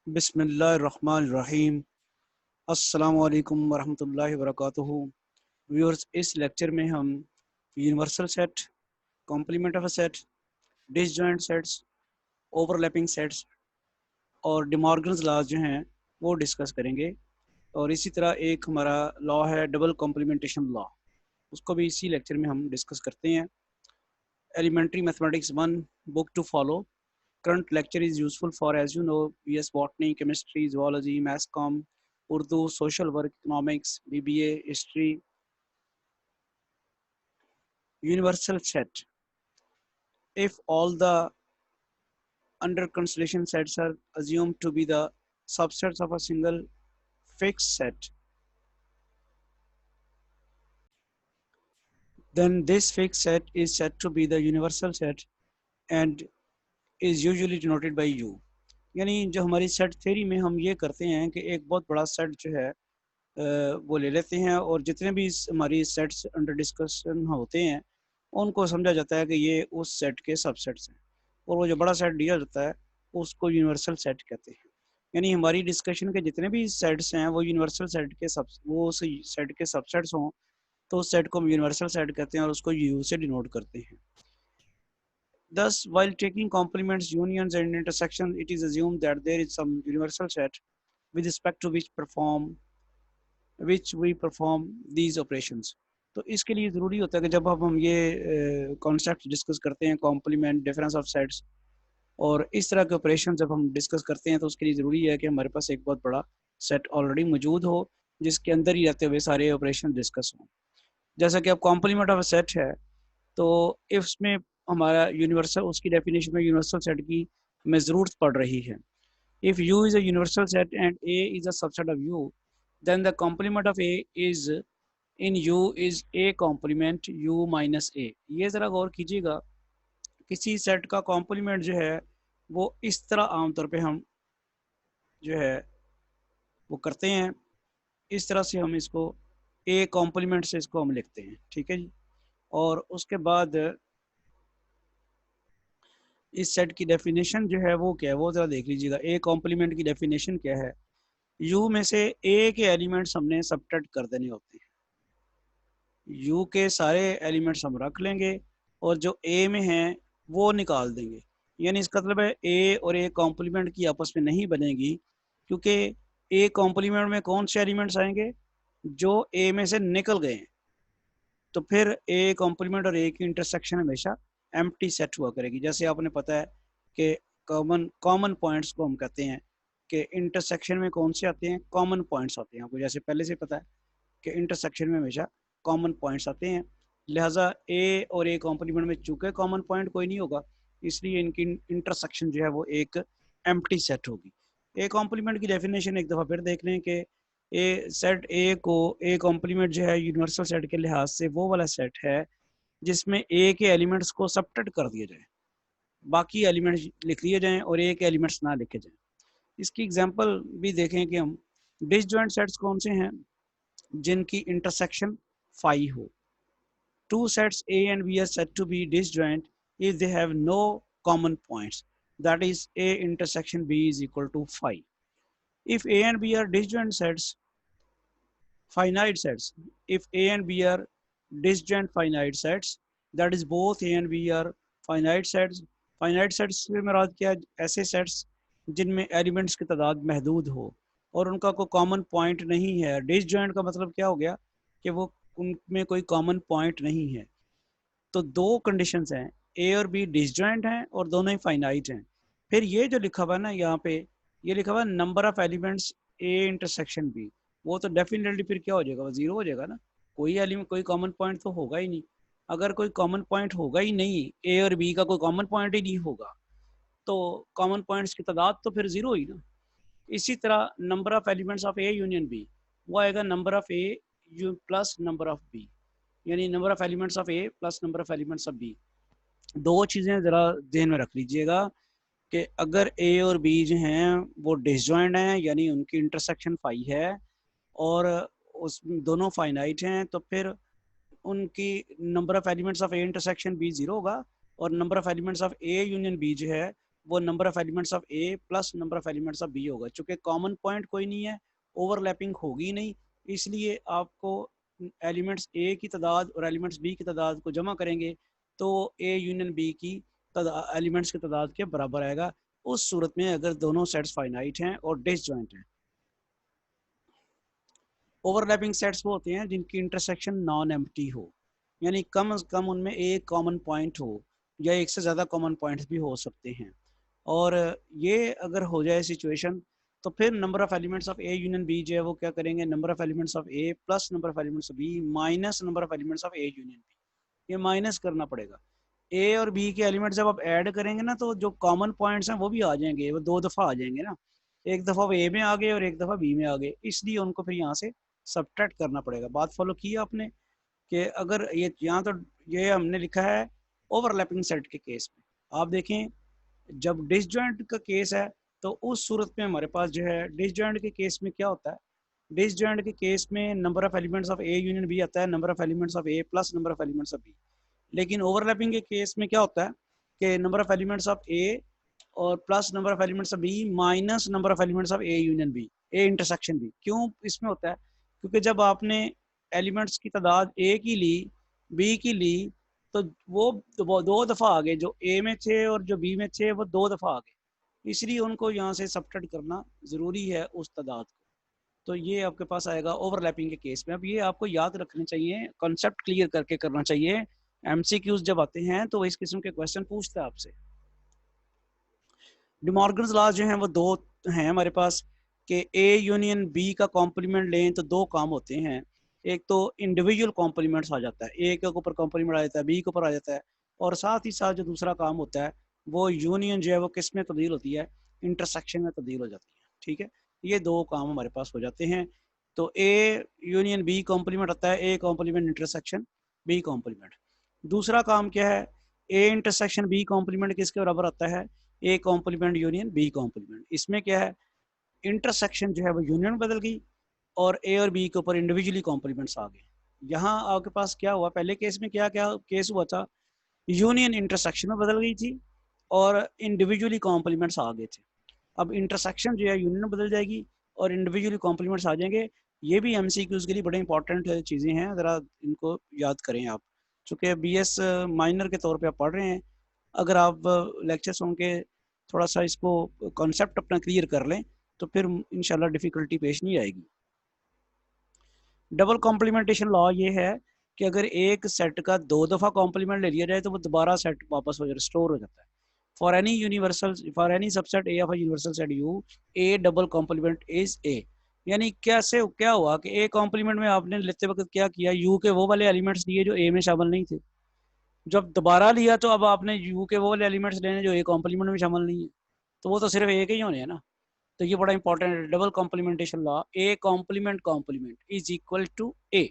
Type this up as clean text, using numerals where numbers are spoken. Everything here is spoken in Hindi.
बिस्मिल्लाहिर्रहमानिर्रहीम। अस्सलामु अलैकुम वरहमतुल्लाहि वबरकातुहू। व्यूअर्स, इस लेक्चर में हम universal set, complement of a set, disjoint sets, overlapping sets और डिमॉर्गन्स लॉज जो हैं वो डिस्कस करेंगे। और इसी तरह एक हमारा लॉ है डबल कॉम्प्लीमेंटेशन लॉ, उसको भी इसी लेक्चर में हम डिस्कस करते हैं। Elementary mathematics 1 book to follow. Current lecture is useful for, as you know, BS Botany, Chemistry, Zoology, Mass Comm, Urdu, Social Work, Economics, BBA, History. Universal set. If all the under consideration sets are assumed to be the subsets of a single fixed set, then this fixed set is said to be the universal set and is usually denoted by U. यानी जो हमारी सेट थ्योरी में हम ये करते हैं कि एक बहुत बड़ा सेट जो है वो ले लेते हैं और जितने भी हमारी सेट्स अंडर डिस्कशन होते हैं उनको समझा जाता है कि ये उस सेट के सबसेट्स हैं, और वो जो बड़ा सेट दिया जाता है उसको यूनिवर्सल सेट कहते हैं। यानी हमारी डिस्कशन के जितने भी सेट्स हैं वो यूनिवर्सल सेट के वो उस सेट के सबसेट्स हों तो उस सेट को हम यूनिवर्सल सेट कहते हैं और उसको यू से डिनोट करते हैं। Thus, while taking complements, unions and intersections, it is assumed that there is some universal set with respect to which we perform these operations. तो इसके लिए ज़रूरी होता है कि जब हम ये कॉन्सेप्ट डिस्कस करते हैं, कॉम्प्लीमेंट, डिफरेंस ऑफ सेट्स और इस तरह के ऑपरेशन जब हम डिस्कस करते हैं तो उसके लिए ज़रूरी है कि हमारे पास एक बहुत बड़ा सेट ऑलरेडी मौजूद हो जिसके अंदर ही रहते हुए सारे ऑपरेशन डिस्कस हों। जैसा कि अब कॉम्प्लीमेंट ऑफ अ सेट है तो इसमें हमारा यूनिवर्सल, उसकी डेफिनेशन में यूनिवर्सल सेट की हमें ज़रूरत पड़ रही है। If U is a universal set and A is a subset of U, then the complement of A is in U is A complement U minus A। ये ज़रा गौर कीजिएगा, किसी सेट का कॉम्प्लीमेंट जो है वो इस तरह आमतौर पे हम जो है वो करते हैं, इस तरह से हम इसको A कॉम्प्लीमेंट से इसको हम लिखते हैं, ठीक है जी। और उसके बाद इस सेट की डेफिनेशन जो है वो क्या है वो ज़रा देख लीजिएगा। A कॉम्प्लीमेंट की डेफिनेशन क्या है? U में से A के एलिमेंट्स हमने सबट्रैक्ट कर देने होते हैं। U के सारे एलिमेंट्स हम रख लेंगे और जो A में हैं वो निकाल देंगे। यानी इसका मतलब है A और A कॉम्प्लीमेंट की आपस में नहीं बनेगी, क्योंकि A कॉम्प्लीमेंट में कौन से एलिमेंट्स आएंगे जो A में से निकल गए हैं। तो फिर A कॉम्प्लीमेंट और A की इंटरसेक्शन हमेशा एम्प्टी सेट हुआ करेगी। जैसे आपने पता है कि कॉमन पॉइंट्स को हम कहते हैं कि इंटरसेक्शन में कौन से आते हैं, कॉमन पॉइंट्स आते हैं। आपको जैसे पहले से पता है कि इंटरसेक्शन में हमेशा कॉमन पॉइंट्स आते हैं, लिहाजा A और A कॉम्प्लीमेंट में चूंकि कॉमन पॉइंट कोई नहीं होगा इसलिए इनकी इंटरसेक्शन जो है वो एक एम्प्टी सेट होगी। A कॉम्प्लीमेंट की डेफिनेशन एक दफ़ा फिर देख लें कि सेट A को A कॉम्प्लीमेंट जो है यूनिवर्सल सेट के लिहाज से वो वाला सेट है जिसमें A के एलिमेंट्स को सबट्रैक्ट कर दिया जाए, बाकी एलिमेंट्स लिख लिए जाएं और A के एलिमेंट्स ना लिखे जाएं। इसकी एग्जांपल भी देखें कि हम डिसजॉइंट सेट्स कौन से हैं जिनकी इंटरसेक्शन फाई हो। Two sets A and B are said to be disjoint if they have no common points. That is, A intersection B is equal to phi. If A and B are disjoint sets, finite sets. If A and B are disjoint finite sets, that is both A and B are finite sets. Finite sets से मुराद क्या? ऐसे sets जिनमें एलिमेंट्स की तादाद महदूद हो और उनका कोई कॉमन पॉइंट नहीं है। डिसजॉइंट का मतलब क्या हो गया कि वो उनमें कोई कॉमन पॉइंट नहीं है। तो दो कंडीशंस हैं, ए और बी डिसजॉइंट हैं और दोनों ही फाइनाइट हैं। फिर ये जो लिखा हुआ है ना यहाँ पे, ये लिखा हुआ है number of elements A intersection B, वो तो डेफिनेटली फिर क्या हो जाएगा, वो जीरो हो जाएगा ना। कोई एलिमेंट, कोई कॉमन पॉइंट तो होगा ही नहीं। अगर कोई कॉमन पॉइंट होगा ही नहीं, ए और बी का कोई कॉमन पॉइंट ही नहीं होगा, तो कॉमन पॉइंट्स की तादाद तो फिर जीरो ही ना। इसी तरह number of elements of A union B, वो आएगा number of A U plus number of B, यानी number of elements of A plus number of elements of B. दो चीज़ें ज़रा ध्यान में रख लीजिएगा कि अगर ए और बी जो हैं वो डिसजॉइंट हैं यानी उनकी इंटरसेक्शन फाई है और उस दोनों फाइनाइट हैं, तो फिर उनकी number of elements of A intersection B zero होगा और number of elements of A union B जो है वो number of elements of A plus number of elements of B होगा। चूंकि कॉमन पॉइंट कोई नहीं है, ओवरलैपिंग होगी नहीं, इसलिए आपको एलिमेंट्स ए की तादाद और एलिमेंट्स बी की तादाद को जमा करेंगे तो ए यूनियन बी की एलिमेंट्स की तादाद के बराबर आएगा, उस सूरत में अगर दोनों सेट्स फाइनाइट हैं और डिसजॉइंट हैं। ओवरलैपिंग सेट्स वो होते हैं जिनकी इंटरसेक्शन नॉन एम्प्टी हो, यानी कम से कम उनमें एक कॉमन पॉइंट हो या एक से ज़्यादा कॉमन पॉइंट्स भी हो सकते हैं। और ये अगर हो जाए सिचुएशन तो फिर number of elements of A union B जो है वो क्या करेंगे, number of elements of A plus number of elements of B minus number of elements of A union B, ये माइनस करना पड़ेगा। ए और बी के एलिमेंट जब आप ऐड करेंगे ना तो जो कॉमन पॉइंट्स हैं वो भी आ जाएंगे, वो दो दफ़ा आ जाएंगे ना, एक दफ़ा वो ए में आ गए और एक दफ़ा बी में आ गए, इसलिए उनको फिर यहाँ से सब्ट्रैक्ट करना पड़ेगा। बात फॉलो की आपने कि अगर ये यहाँ तो ये हमने लिखा है ओवरलैपिंग सेट के केस में, आप देखें जब डिसजॉइंट का केस है तो उस सूरत में हमारे पास जो है डिसजॉइंट के केस में क्या होता है, डिसजॉइंट के केस में number of elements of A union B आता है, number of elements of A plus number of elements of B. लेकिन ओवरलैपिंग के केस में क्या होता है कि number of elements of A और plus number of elements of B minus number of elements of A union B, A intersection B. क्यों इसमें होता है, क्योंकि जब आपने एलिमेंट्स की तादाद ए की ली, बी की ली, तो वो दो दफ़ा आ गए, जो ए में थे और जो बी में थे वो दो दफ़ा आ गए, इसलिए उनको यहाँ से सब्ट्रैक्ट करना ज़रूरी है उस तादाद को। तो ये आपके पास आएगा ओवरलैपिंग के केस में। अब ये आपको याद रखने चाहिए, कॉन्सेप्ट क्लियर करके करना चाहिए, एमसीक्यूज जब आते हैं तो इस किस्म के क्वेश्चन पूछता है आपसे। डिमॉर्गन्स लॉ जो हैं वो दो हैं हमारे पास कि ए यूनियन बी का कॉम्प्लीमेंट लें तो दो काम होते हैं, एक तो इंडिविजुअल कॉम्प्लीमेंट्स आ जाता है, ए के ऊपर कॉम्प्लीमेंट आ जाता है, बी के ऊपर आ जाता है, और साथ ही साथ जो दूसरा काम होता है वो यूनियन जो है वो किस में तब्दील होती है, इंटरसेक्शन में तब्दील हो जाती है। ठीक है, ये दो काम हमारे पास हो जाते हैं। तो ए यूनियन बी कॉम्प्लीमेंट आता है, A complement intersection B complement. दूसरा काम क्या है, ए इंटरसेक्शन बी कॉम्प्लीमेंट किसके बराबर आता है, A complement union B complement. इसमें क्या है, इंटरसेक्शन जो है वो यूनियन बदल गई और ए और बी के ऊपर इंडिविजुअली कॉम्प्लीमेंट्स आ गए। यहाँ आपके पास क्या हुआ, पहले केस में क्या क्या केस हुआ था, यूनियन इंटरसेक्शन में बदल गई थी और इंडिविजुअली कॉम्प्लीमेंट्स आ गए थे। अब इंटरसेक्शन जो है यूनियन में बदल जाएगी और इंडिविजुअली कॉम्प्लीमेंट्स आ जाएंगे। ये भी एमसीक्यूज के लिए बड़े इंपॉर्टेंट चीज़ें हैं, ज़रा इनको याद करें आप, चूँकि बीएस माइनर के तौर पे आप पढ़ रहे हैं। अगर आप लेक्चर सुन के थोड़ा सा इसको कॉन्सेप्ट अपना क्लियर कर लें तो फिर इंशाल्लाह डिफ़िकल्टी पेश नहीं आएगी। डबल कॉम्प्लीमेंटेशन लॉ ये है कि अगर एक सेट का दो दफ़ा कॉम्प्लीमेंट ले लिया जाए तो वो दोबारा सेट वापस हो रिस्टोर हो जाता है। For any subset A of universal set U, A double complement is A. यानी कैसे क्या हुआ कि ए कॉम्प्लीमेंट में आपने लेते वक्त क्या किया, यू के वो वाले एलिमेंट्स दिए जो ए में शामिल नहीं थे, जब दोबारा लिया तो अब आपने यू के वो वाले एलिमेंट्स लेने जो ए कॉम्प्लीमेंट में शामिल नहीं है, तो वो तो सिर्फ ए के ही होने हैं ना। तो ये बड़ा इंपॉर्टेंट है, double complementation law, A complement complement is equal to A.